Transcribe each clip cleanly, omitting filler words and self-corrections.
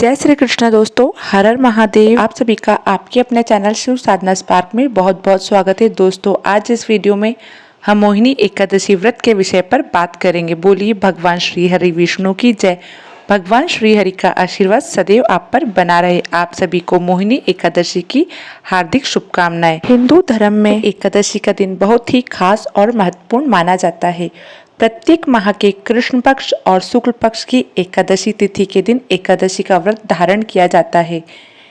जय श्री कृष्ण दोस्तों, हर हर महादेव। आप सभी का आपके अपने चैनल शिव साधना स्पार्क में बहुत बहुत स्वागत है। दोस्तों, आज इस वीडियो में हम मोहिनी एकादशी व्रत के विषय पर बात करेंगे। बोलिए भगवान श्री हरि विष्णु की जय। भगवान श्री हरि का आशीर्वाद सदैव आप पर बना रहे। आप सभी को मोहिनी एकादशी की हार्दिक शुभकामनाएं। हिंदू धर्म में एकादशी का दिन बहुत ही खास और महत्वपूर्ण माना जाता है। प्रत्येक माह के कृष्ण पक्ष और शुक्ल पक्ष की एकादशी तिथि के दिन एकादशी का व्रत धारण किया जाता है।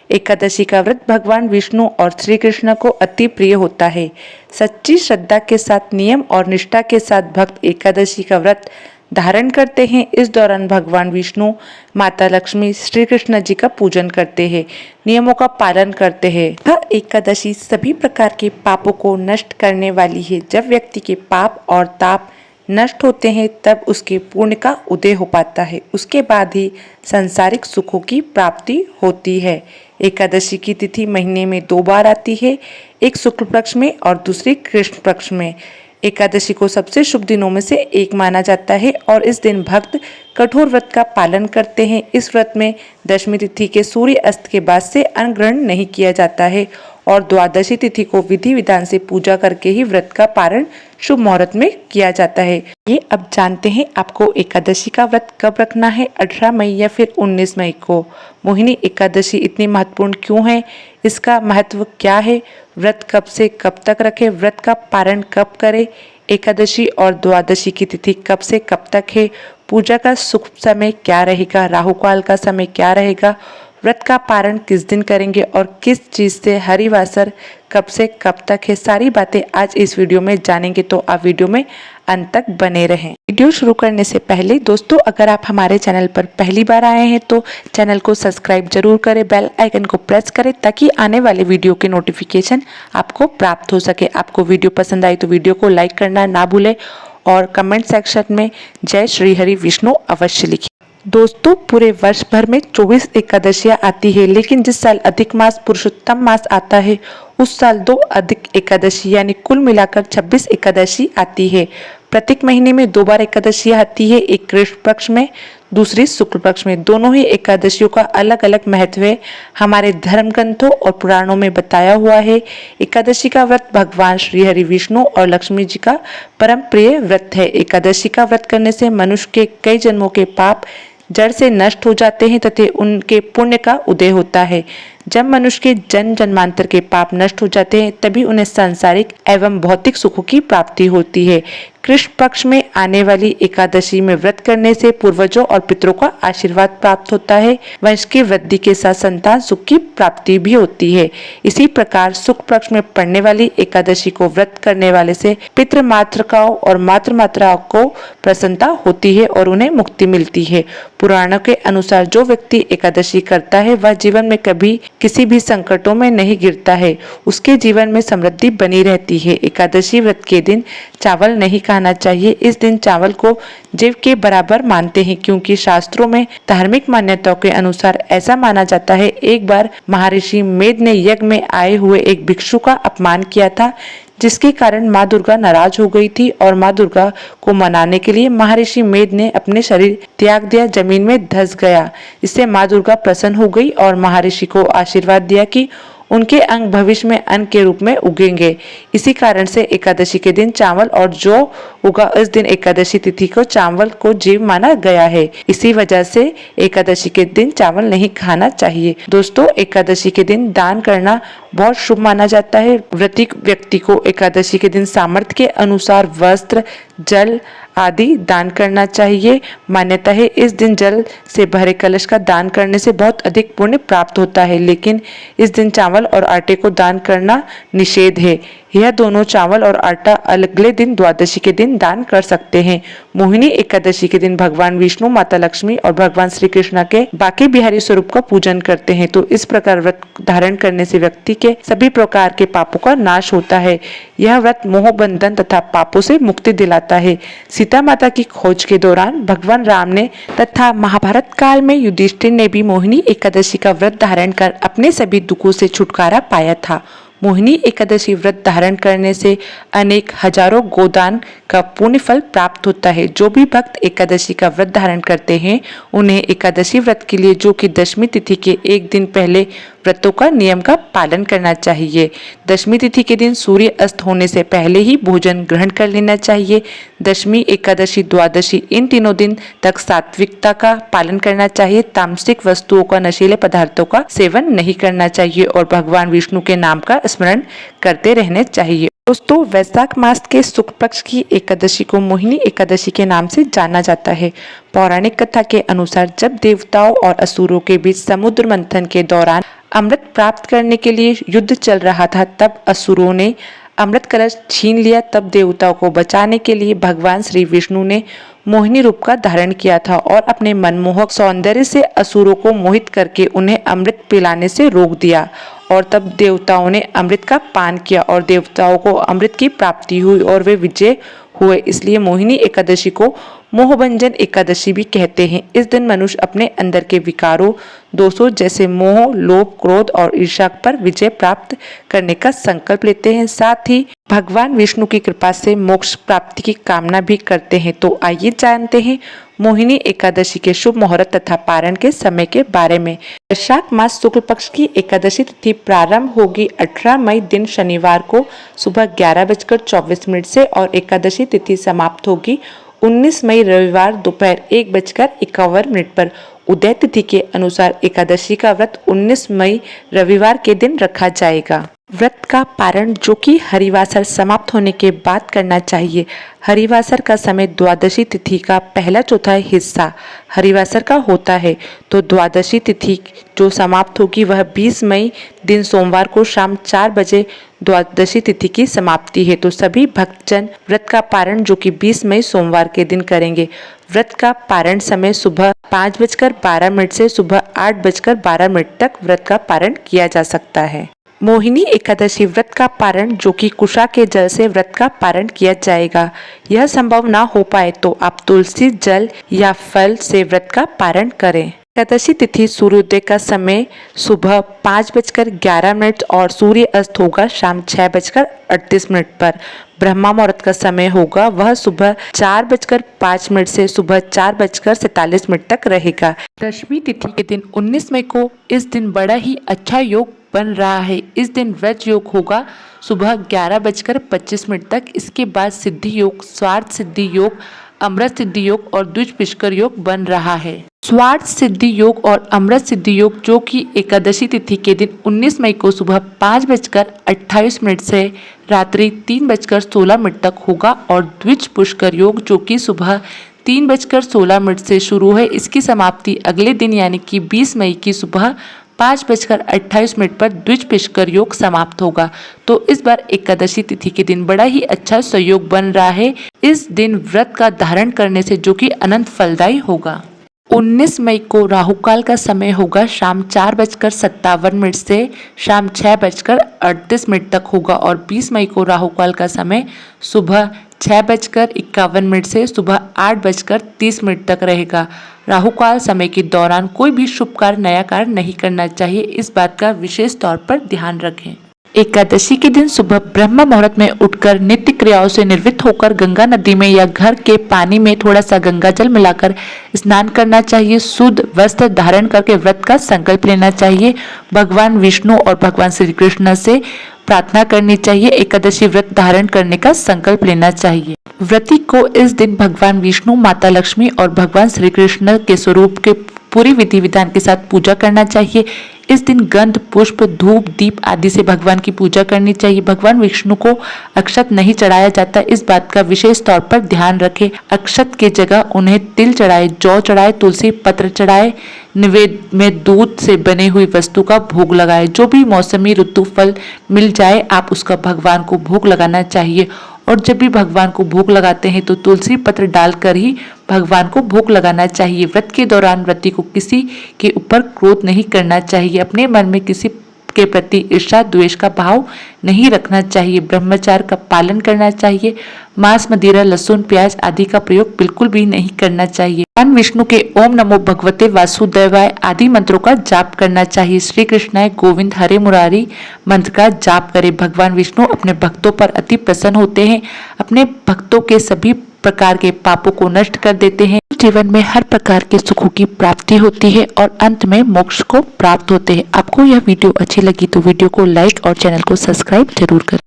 एकादशी का व्रत भगवान विष्णु और श्री कृष्ण को अति प्रिय होता है। सच्ची श्रद्धा के साथ, नियम और निष्ठा के साथ भक्त एकादशी का व्रत धारण करते हैं। इस दौरान भगवान विष्णु, माता लक्ष्मी, श्री कृष्ण जी का पूजन करते हैं, नियमों का पालन करते हैं। यह एकादशी सभी प्रकार के पापों को नष्ट करने वाली है। जब व्यक्ति के पाप और ताप नष्ट होते हैं तब उसके पुण्य का उदय हो पाता है। उसके बाद ही सांसारिक सुखों की प्राप्ति होती है। एकादशी की तिथि महीने में 2 बार आती है, एक शुक्ल पक्ष में और दूसरी कृष्ण पक्ष में। एकादशी को सबसे शुभ दिनों में से एक माना जाता है और इस दिन भक्त कठोर व्रत का पालन करते हैं। इस व्रत में दशमी तिथि के सूर्य अस्त के बाद से अन्न ग्रहण नहीं किया जाता है और द्वादशी तिथि को विधि विधान से पूजा करके ही व्रत का पारण शुभ मुहूर्त में किया जाता है। ये अब जानते हैं आपको एकादशी का व्रत कब रखना है, 18 मई या फिर 19 मई को। मोहिनी एकादशी इतनी महत्वपूर्ण क्यों है, इसका महत्व क्या है, व्रत कब से कब तक रखें, व्रत का पारण कब करें, एकादशी और द्वादशी की तिथि कब से कब तक है, पूजा का शुभ समय क्या रहेगा, राहु काल का समय क्या रहेगा, व्रत का पारण किस दिन करेंगे और किस चीज से हरिवासर कब से कब तक है, सारी बातें आज इस वीडियो में जानेंगे। तो आप वीडियो में अंत तक बने रहें। वीडियो शुरू करने से पहले दोस्तों, अगर आप हमारे चैनल पर पहली बार आए हैं तो चैनल को सब्सक्राइब जरूर करें, बेल आइकन को प्रेस करें ताकि आने वाले वीडियो के नोटिफिकेशन आपको प्राप्त हो सके। आपको वीडियो पसंद आई तो वीडियो को लाइक करना ना भूलें और कमेंट सेक्शन में जय श्री हरि विष्णु अवश्य लिखें। दोस्तों, पूरे वर्ष भर में 24 एकादशियां आती है, लेकिन जिस साल अधिक मास पुरुषोत्तम मास आता है उस साल 2 अधिक एकादशी यानी कुल मिलाकर 26 एकादशी आती है। प्रत्येक महीने में 2 बार एकादशियां आती है, एक कृष्ण पक्ष में, दूसरी शुक्ल पक्ष में। दोनों ही एकादशियों का अलग अलग महत्व है, हमारे धर्म ग्रंथों और पुराणों में बताया हुआ है। एकादशी का व्रत भगवान श्री हरि विष्णु और लक्ष्मी जी का परम प्रिय व्रत है। एकादशी का व्रत करने से मनुष्य के कई जन्मों के पाप जड़ से नष्ट हो जाते हैं तथा उनके पुण्य का उदय होता है। जब मनुष्य के जन्म जन्मांतर के पाप नष्ट हो जाते हैं तभी उन्हें सांसारिक एवं भौतिक सुखों की प्राप्ति होती है। कृष्ण पक्ष में आने वाली एकादशी में व्रत करने से पूर्वजों और पितरों का आशीर्वाद प्राप्त होता है। वंश की वृद्धि के साथ संतान सुख की प्राप्ति भी होती है। इसी प्रकार शुक्ल पक्ष में पड़ने वाली एकादशी को व्रत करने वाले से पितृ मातृकाओं और मातृ मात्राओं को प्रसन्नता होती है और उन्हें मुक्ति मिलती है। पुराणों के अनुसार जो व्यक्ति एकादशी करता है वह जीवन में कभी किसी भी संकटों में नहीं गिरता है, उसके जीवन में समृद्धि बनी रहती है। एकादशी व्रत के दिन चावल नहीं खाना चाहिए। इस दिन चावल को जीव के बराबर मानते हैं क्योंकि शास्त्रों में धार्मिक मान्यताओं के अनुसार ऐसा माना जाता है। एक बार महर्षि मेद ने यज्ञ में आए हुए एक भिक्षु का अपमान किया था, जिसके कारण माँ दुर्गा नाराज हो गई थी और माँ दुर्गा को मनाने के लिए महर्षि मेद ने अपने शरीर त्याग दिया, जमीन में धंस गया। इससे माँ दुर्गा प्रसन्न हो गई और महर्षि को आशीर्वाद दिया कि उनके अंग भविष्य में अन्न के रूप में उगेंगे। इसी कारण से एकादशी के दिन चावल और जौ उगा, इस दिन एकादशी तिथि को चावल को जीव माना गया है। इसी वजह से एकादशी के दिन चावल नहीं खाना चाहिए। दोस्तों, एकादशी के दिन दान करना बहुत शुभ माना जाता है। व्रती व्यक्ति को एकादशी के दिन सामर्थ्य के अनुसार वस्त्र, जल आदि दान करना चाहिए। मान्यता है इस दिन जल से भरे कलश का दान करने से बहुत अधिक पुण्य प्राप्त होता है, लेकिन इस दिन चावल और आटे को दान करना निषेध है। यह दोनों चावल और आटा अगले दिन द्वादशी के दिन दान कर सकते हैं। मोहिनी एकादशी के दिन भगवान विष्णु, माता लक्ष्मी और भगवान श्री कृष्ण के बाकी बिहारी स्वरूप का पूजन करते हैं। तो इस प्रकार व्रत धारण करने से व्यक्ति के सभी प्रकार के पापों का नाश होता है। यह व्रत मोह बंधन तथा पापों से मुक्ति दिलाता है। सीता माता की खोज के दौरान भगवान राम ने तथा महाभारत काल में युधिष्ठिर ने भी मोहिनी एकादशी का व्रत धारण कर अपने सभी दुखों से छुटकारा पाया था। मोहिनी एकादशी व्रत धारण करने से अनेक हजारों गोदान का पुण्य फल प्राप्त होता है। जो भी भक्त एकादशी का व्रत धारण करते हैं उन्हें एकादशी व्रत के लिए, जो कि दशमी तिथि के एक दिन पहले व्रतों का नियम का पालन करना चाहिए। दशमी तिथि के दिन सूर्य अस्त होने से पहले ही भोजन ग्रहण कर लेना चाहिए। दशमी, एकादशी, द्वादशी इन तीनों दिन तक सात्विकता का पालन करना चाहिए। तामसिक वस्तुओं का, नशीले पदार्थों का सेवन नहीं करना चाहिए और भगवान विष्णु के नाम का स्मरण करते रहने चाहिए। दोस्तों, वैशाख मास के शुक्ल पक्ष की एकादशी को मोहिनी एकादशी के नाम से जाना जाता है। पौराणिक कथा के अनुसार जब देवताओं और असुरों के बीच समुद्र मंथन के दौरान अमृत प्राप्त करने के लिए युद्ध चल रहा था, तब असुरों ने अमृत कलश छीन लिया। तब देवताओं को बचाने के लिए भगवान श्री विष्णु ने मोहिनी रूप का धारण किया था और अपने मनमोहक सौंदर्य से असुरों को मोहित करके उन्हें अमृत पिलाने से रोक दिया। और तब देवताओं ने अमृत का पान किया और देवताओं को अमृत की प्राप्ति हुई और वे विजय हुए। इसलिए मोहिनी एकादशी को मोहभंजन एकादशी भी कहते हैं। इस दिन मनुष्य अपने अंदर के विकारों, दोषों जैसे मोह, लोभ, क्रोध और ईर्ष्या पर विजय प्राप्त करने का संकल्प लेते हैं। साथ ही भगवान विष्णु की कृपा से मोक्ष प्राप्ति की कामना भी करते हैं। तो आइए जानते हैं मोहिनी एकादशी के शुभ मुहूर्त तथा पारण के समय के बारे में। वैशाख मास शुक्ल पक्ष की एकादशी तिथि प्रारंभ होगी 18 मई दिन शनिवार को सुबह 11:24 से और एकादशी तिथि समाप्त होगी 19 मई रविवार दोपहर 1:51 पर। उदय तिथि के अनुसार एकादशी का व्रत 19 मई रविवार के दिन रखा जाएगा। व्रत का पारण जो कि हरिवासर समाप्त होने के बाद करना चाहिए। हरिवासर का समय द्वादशी तिथि का पहला चौथाई हिस्सा हरिवासर का होता है। तो द्वादशी तिथि जो समाप्त होगी वह 20 मई दिन सोमवार को शाम 4 बजे द्वादशी तिथि की समाप्ति है। तो सभी भक्तजन व्रत का पारण जो कि 20 मई सोमवार के दिन करेंगे। व्रत का पारण समय सुबह 5:12 से सुबह 8:12 तक व्रत का पारण किया जा सकता है। मोहिनी एकादशी व्रत का पारण जो कि कुशा के जल से व्रत का पारण किया जाएगा। यह संभव ना हो पाए तो आप तुलसी जल या फल से व्रत का पारण करें। एकादशी तिथि सूर्योदय का समय सुबह 5:11 और सूर्य अस्त होगा शाम 6:38 पर। ब्रह्मा मुहूर्त का समय होगा वह सुबह 4:05 से सुबह 4:47 तक रहेगा। दशमी तिथि के दिन 19 मई को इस दिन बड़ा ही अच्छा योग बन रहा है। इस दिन व्रज योग होगा सुबह 11:25 तक। इसके बाद सिद्धि योग, स्वार्थ सिद्धि योग, अमृत सिद्धि योग और द्विज पुष्कर योग बन रहा है। स्वार्थ सिद्धि योग और अमृत सिद्धि योग जो कि एकादशी तिथि के दिन 19 मई को सुबह 5:28 से रात्रि 3:16 तक होगा और द्विज पुष्कर योग जो कि सुबह 3:16 से शुरू है। इसकी समाप्ति अगले दिन यानी कि 20 मई की सुबह 5:28 पर द्विज पुष्कर योग समाप्त होगा। तो इस बार एकादशी तिथि के दिन बड़ा ही अच्छा संयोग बन रहा है। इस दिन व्रत का धारण करने से जो कि अनंत फलदायी होगा। 19 मई को राहुकाल का समय होगा शाम 4:57 से शाम 6:38 तक होगा और 20 मई को राहुकाल का समय सुबह 6:51 से सुबह 8:30 तक रहेगा। राहुकाल समय के दौरान कोई भी शुभ कार्य, नया कार्य नहीं करना चाहिए। इस बात का विशेष तौर पर ध्यान रखें। एकादशी के दिन सुबह ब्रह्म मुहूर्त में उठकर नित्य क्रियाओं से निवृत्त होकर गंगा नदी में या घर के पानी में थोड़ा सा गंगा जल मिलाकर स्नान करना चाहिए। शुद्ध वस्त्र धारण करके व्रत का संकल्प लेना चाहिए। भगवान विष्णु और भगवान श्री कृष्ण से प्रार्थना करनी चाहिए। एकादशी व्रत धारण करने का संकल्प लेना चाहिए। व्रती को इस दिन भगवान विष्णु, माता लक्ष्मी और भगवान श्री कृष्ण के स्वरूप के पूरी विधि विधान के साथ पूजा करना चाहिए। इस दिन गंध, पुष्प, धूप, दीप आदि से भगवान की पूजा करनी चाहिए। भगवान विष्णु को अक्षत नहीं चढ़ाया जाता, इस बात का विशेष तौर पर ध्यान रखें। अक्षत के जगह उन्हें तिल चढ़ाए, जौ चढ़ाए, तुलसी पत्र चढ़ाए, निवेद्य में दूध से बने हुई वस्तु का भोग लगाए। जो भी मौसमी ऋतु फल मिल जाए आप उसका भगवान को भोग लगाना चाहिए। और जब भी भगवान को भोग लगाते हैं तो तुलसी पत्र डालकर ही भगवान को भोग लगाना चाहिए। व्रत के दौरान व्रती को किसी के ऊपर क्रोध नहीं करना चाहिए। अपने मन में किसी के प्रति ईर्ष्या द्वेष का भाव नहीं रखना चाहिए। ब्रह्मचार्य का पालन करना चाहिए। मांस, मदिरा, लहसुन, प्याज आदि का प्रयोग बिल्कुल भी नहीं करना चाहिए। भगवान विष्णु के ओम नमो भगवते वासुदेवाय आदि मंत्रों का जाप करना चाहिए। श्री कृष्णाय गोविंद हरे मुरारी मंत्र का जाप करें। भगवान विष्णु अपने भक्तों पर अति प्रसन्न होते हैं, अपने भक्तों के सभी प्रकार के पापों को नष्ट कर देते हैं। जीवन में हर प्रकार के सुखों की प्राप्ति होती है और अंत में मोक्ष को प्राप्त होते हैं। आपको यह वीडियो अच्छी लगी तो वीडियो को लाइक और चैनल को सब्सक्राइब जरूर करें।